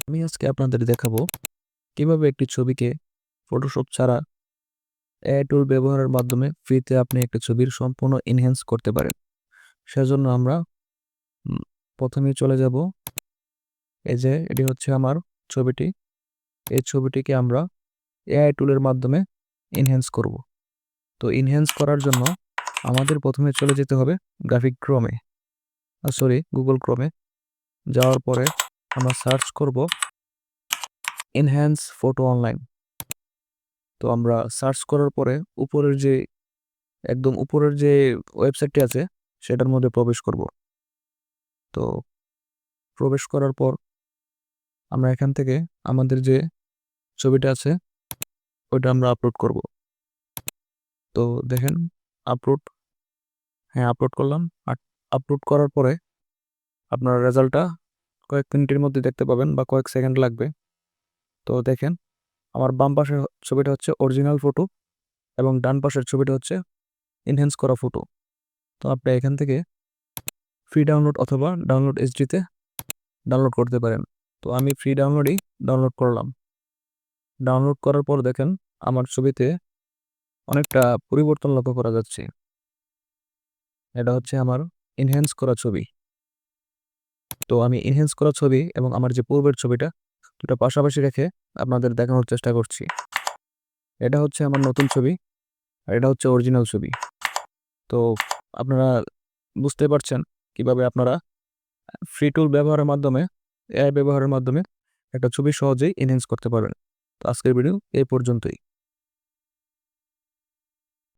আমি আজকে আপনাদের দেখাবো কিভাবে একটি ছবিকে ফটোশপ ছাড়া এআই টুল ব্যবহারের মাধ্যমে ফ্রিতে আপনি একটা ছবির সম্পূর্ণ এনহ্যান্স করতে পারেন। সেজন্য আমরা উম, প্রথমেই চলে যাব। এই যে এটি হচ্ছে আমার ছবিটি। এই ছবিটিকে আমরা এআই টুলের মাধ্যমে এনহ্যান্স করব। তো এনহ্যান্স করার জন্য আমাদের প্রথমে চলে যেতে হবে গ্রাফিক ক্রোমে, সরি গুগল ক্রোমে। যাওয়ার পরে আমরা সার্চ করব এনহ্যান্স ফটো অনলাইন। তো আমরা সার্চ করার পরে একদম উপরের যে ওয়েবসাইটটি আছে সেটার মধ্যে প্রবেশ করব। তো প্রবেশ করার পর আমরা এখান থেকে আমাদের যে ছবিটা আছে ওইটা আমরা আপলোড করব। তো দেখেন, আপলোড, হ্যাঁ আপলোড করলাম। আর আপলোড করার পরে আপনার রেজাল্টটা কয়েক মিনিটের মধ্যে দেখতে পাবেন বা কয়েক সেকেন্ড লাগবে। তো দেখেন, আমার বাম পাশের ছবিটা হচ্ছে অরিজিনাল ফটো এবং ডান পাশের ছবিটা হচ্ছে এনহ্যান্স করা ফটো। তো আপনি এখান থেকে ফ্রি ডাউনলোড অথবা ডাউনলোড এইচডিতে ডাউনলোড করতে পারেন। তো আমি ফ্রি ডাউনলোডই ডাউনলোড করলাম। ডাউনলোড করার পর দেখেন আমার ছবিতে অনেকটা পরিবর্তন লক্ষ্য করা যাচ্ছে। এটা হচ্ছে আমার এনহ্যান্স করা ছবি। তো আমি এনহ্যান্স করা ছবি এবং আমার যে পূর্বের ছবিটা দুটো পাশাপাশি রেখে আপনাদের দেখানোর চেষ্টা করছি। এটা হচ্ছে আমার নতুন ছবি আর এটা হচ্ছে অরিজিনাল ছবি। তো আপনারা বুঝতে পারছেন কিভাবে আপনারা ফ্রি টুল ব্যবহারের মাধ্যমে, এআই ব্যবহারের মাধ্যমে একটা ছবি সহজেই এনহ্যান্স করতে পারবেন। তো আজকের ভিডিও এই পর্যন্তই।